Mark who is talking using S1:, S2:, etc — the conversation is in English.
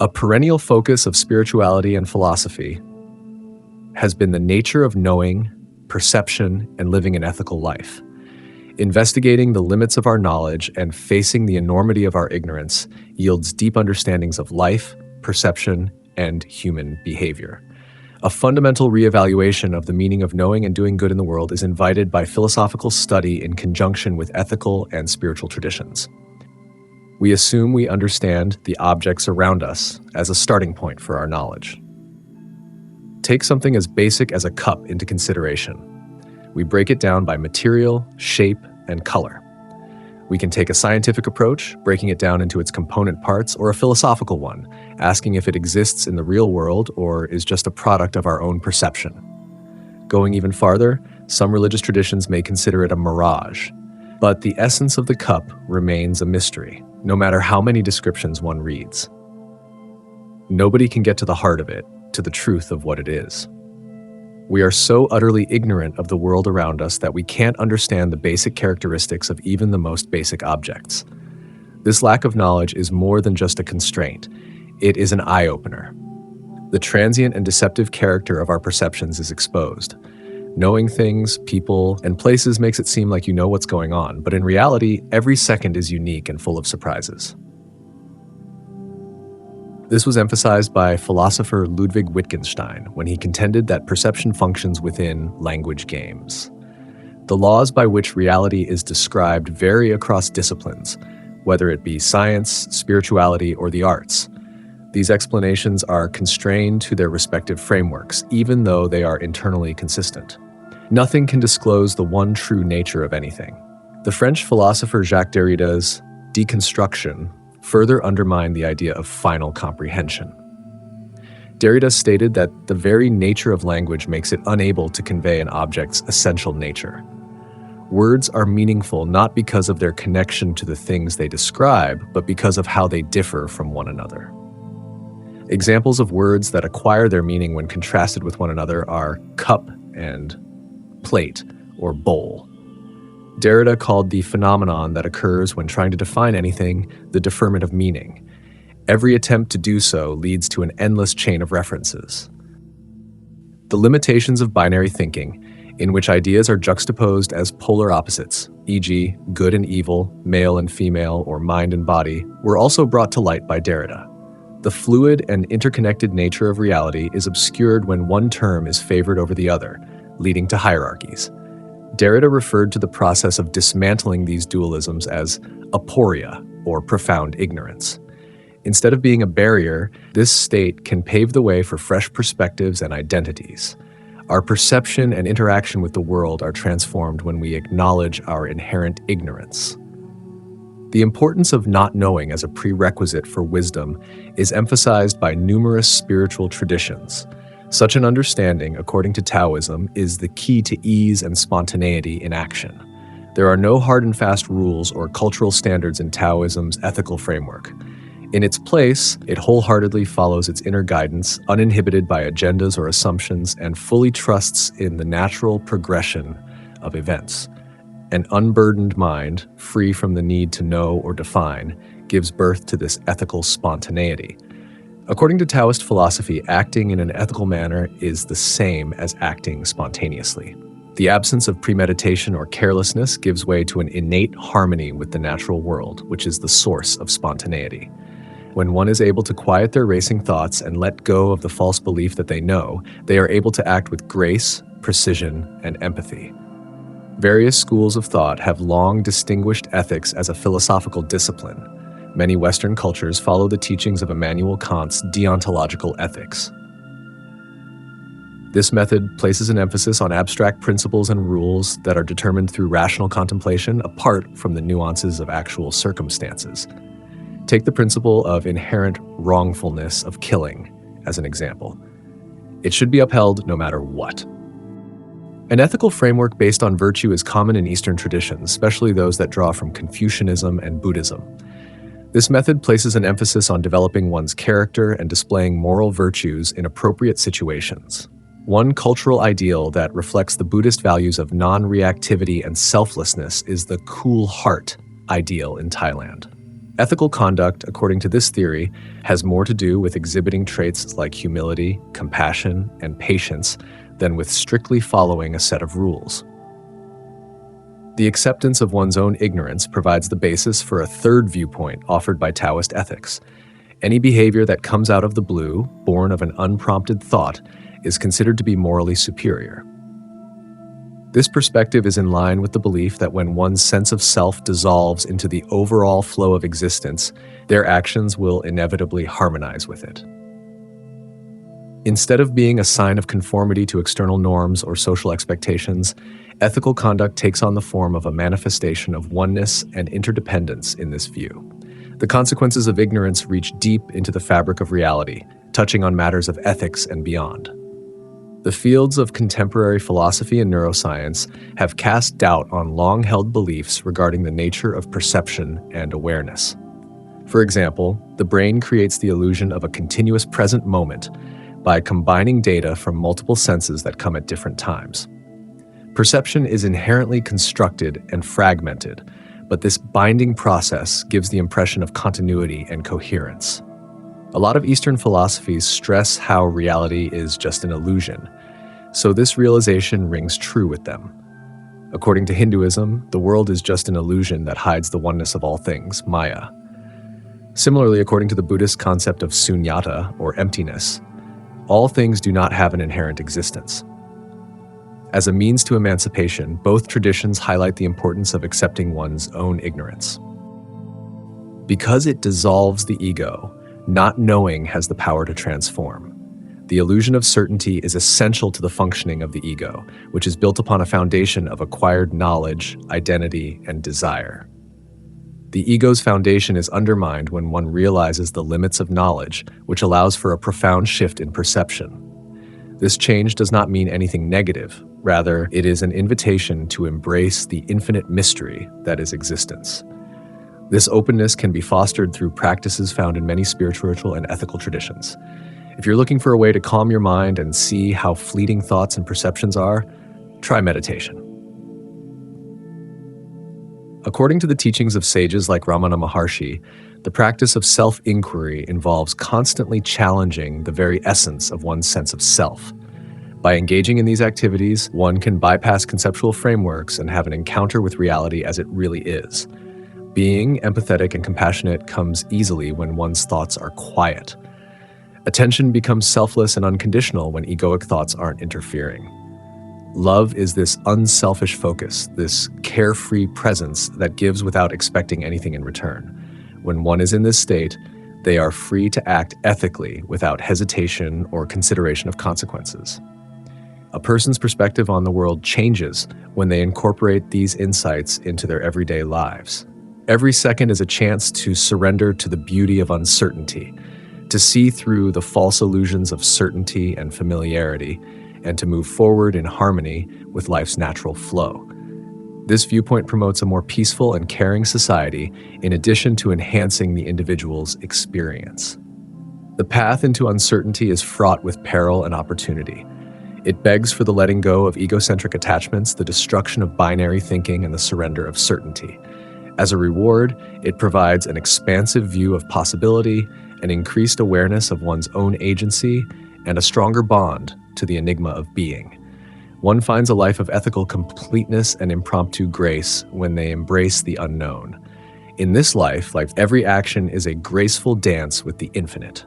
S1: A perennial focus of spirituality and philosophy has been the nature of knowing, perception, and living an ethical life. Investigating the limits of our knowledge and facing the enormity of our ignorance yields deep understandings of life, perception, and human behavior. A fundamental reevaluation of the meaning of knowing and doing good in the world is invited by philosophical study in conjunction with ethical and spiritual traditions. We assume we understand the objects around us as a starting point for our knowledge. Take something as basic as a cup into consideration. We break it down by material, shape, and color. We can take a scientific approach, breaking it down into its component parts, or a philosophical one, asking if it exists in the real world or is just a product of our own perception. Going even farther, some religious traditions may consider it a mirage, but the essence of the cup remains a mystery, no matter how many descriptions one reads. Nobody can get to the heart of it, to the truth of what it is. We are so utterly ignorant of the world around us that we can't understand the basic characteristics of even the most basic objects. This lack of knowledge is more than just a constraint. It is an eye-opener. The transient and deceptive character of our perceptions is exposed. Knowing things, people, and places makes it seem like you know what's going on, but in reality, every second is unique and full of surprises. This was emphasized by philosopher Ludwig Wittgenstein when he contended that perception functions within language games. The laws by which reality is described vary across disciplines, whether it be science, spirituality, or the arts. These explanations are constrained to their respective frameworks, even though they are internally consistent. Nothing can disclose the one true nature of anything. The French philosopher Jacques Derrida's deconstruction further undermined the idea of final comprehension. Derrida stated that the very nature of language makes it unable to convey an object's essential nature. Words are meaningful not because of their connection to the things they describe, but because of how they differ from one another. Examples of words that acquire their meaning when contrasted with one another are cup and plate or bowl. Derrida called the phenomenon that occurs when trying to define anything the deferment of meaning. Every attempt to do so leads to an endless chain of references. The limitations of binary thinking, in which ideas are juxtaposed as polar opposites, e.g., good and evil, male and female, or mind and body, were also brought to light by Derrida. The fluid and interconnected nature of reality is obscured when one term is favored over the other, leading to hierarchies. Derrida referred to the process of dismantling these dualisms as aporia, or profound ignorance. Instead of being a barrier, this state can pave the way for fresh perspectives and identities. Our perception and interaction with the world are transformed when we acknowledge our inherent ignorance. The importance of not knowing as a prerequisite for wisdom is emphasized by numerous spiritual traditions. Such an understanding, according to Taoism, is the key to ease and spontaneity in action. There are no hard and fast rules or cultural standards in Taoism's ethical framework. In its place, it wholeheartedly follows its inner guidance, uninhibited by agendas or assumptions, and fully trusts in the natural progression of events. An unburdened mind, free from the need to know or define, gives birth to this ethical spontaneity. According to Taoist philosophy, acting in an ethical manner is the same as acting spontaneously. The absence of premeditation or carelessness gives way to an innate harmony with the natural world, which is the source of spontaneity. When one is able to quiet their racing thoughts and let go of the false belief that they know, they are able to act with grace, precision, and empathy. Various schools of thought have long distinguished ethics as a philosophical discipline. Many Western cultures follow the teachings of Immanuel Kant's deontological ethics. This method places an emphasis on abstract principles and rules that are determined through rational contemplation apart from the nuances of actual circumstances. Take the principle of inherent wrongfulness of killing as an example. It should be upheld no matter what. An ethical framework based on virtue is common in Eastern traditions, especially those that draw from Confucianism and Buddhism. This method places an emphasis on developing one's character and displaying moral virtues in appropriate situations. One cultural ideal that reflects the Buddhist values of non-reactivity and selflessness is the cool heart ideal in Thailand. Ethical conduct, according to this theory, has more to do with exhibiting traits like humility, compassion, and patience than with strictly following a set of rules. The acceptance of one's own ignorance provides the basis for a third viewpoint offered by Taoist ethics. Any behavior that comes out of the blue, born of an unprompted thought, is considered to be morally superior. This perspective is in line with the belief that when one's sense of self dissolves into the overall flow of existence, their actions will inevitably harmonize with it. Instead of being a sign of conformity to external norms or social expectations, ethical conduct takes on the form of a manifestation of oneness and interdependence in this view. The consequences of ignorance reach deep into the fabric of reality, touching on matters of ethics and beyond. The fields of contemporary philosophy and neuroscience have cast doubt on long-held beliefs regarding the nature of perception and awareness. For example, the brain creates the illusion of a continuous present moment by combining data from multiple senses that come at different times. Perception is inherently constructed and fragmented, but this binding process gives the impression of continuity and coherence. A lot of Eastern philosophies stress how reality is just an illusion, so this realization rings true with them. According to Hinduism, the world is just an illusion that hides the oneness of all things, Maya. Similarly, according to the Buddhist concept of sunyata, or emptiness, all things do not have an inherent existence. As a means to emancipation, both traditions highlight the importance of accepting one's own ignorance. Because it dissolves the ego, not knowing has the power to transform. The illusion of certainty is essential to the functioning of the ego, which is built upon a foundation of acquired knowledge, identity, and desire. The ego's foundation is undermined when one realizes the limits of knowledge, which allows for a profound shift in perception. This change does not mean anything negative. Rather, it is an invitation to embrace the infinite mystery that is existence. This openness can be fostered through practices found in many spiritual and ethical traditions. If you're looking for a way to calm your mind and see how fleeting thoughts and perceptions are, try meditation. According to the teachings of sages like Ramana Maharshi, the practice of self-inquiry involves constantly challenging the very essence of one's sense of self. By engaging in these activities, one can bypass conceptual frameworks and have an encounter with reality as it really is. Being empathetic and compassionate comes easily when one's thoughts are quiet. Attention becomes selfless and unconditional when egoic thoughts aren't interfering. Love is this unselfish focus, this carefree presence that gives without expecting anything in return. When one is in this state, they are free to act ethically without hesitation or consideration of consequences. A person's perspective on the world changes when they incorporate these insights into their everyday lives. Every second is a chance to surrender to the beauty of uncertainty, to see through the false illusions of certainty and familiarity, and to move forward in harmony with life's natural flow. This viewpoint promotes a more peaceful and caring society in addition to enhancing the individual's experience. The path into uncertainty is fraught with peril and opportunity. It begs for the letting go of egocentric attachments, the destruction of binary thinking, and the surrender of certainty. As a reward, it provides an expansive view of possibility, an increased awareness of one's own agency, and a stronger bond to the enigma of being. One finds a life of ethical completeness and impromptu grace when they embrace the unknown. In this life, every action is a graceful dance with the infinite.